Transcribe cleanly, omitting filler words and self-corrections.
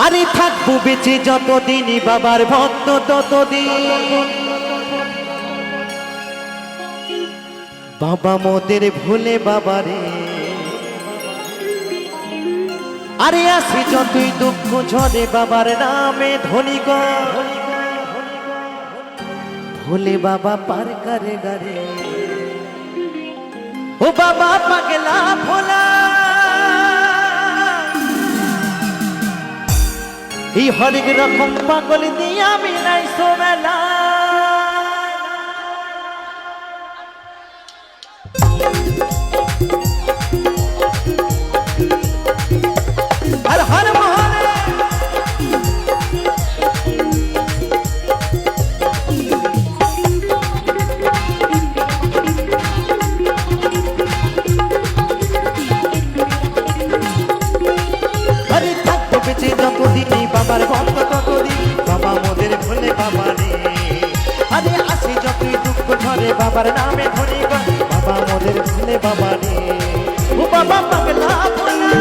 আরে থাকবো বেঁচে যতদিনই বাবার ভক্ত ততদিন বাবা মোদের ভুলে বাবারে। আরে আসি যতই দুঃখ ঝরে বাবার নামে ধনী গো ভোলে বাবা পার করে গারে। ও বাবা পাগলা ভোলা এই হরেক রকম পাগল দিয়া মিলাই সোমেলা। हर हर अरे थक बेचे যতদিন বাবার ভক্ত ততদিন বাবা মোদের ভুলে বাবারে। আরে আসি যতই দুঃখ ঝরে বাবার নামে ধনী গো বাবা মোদের ভুলে বাবারে। ও বাবা পাগলা ভোলা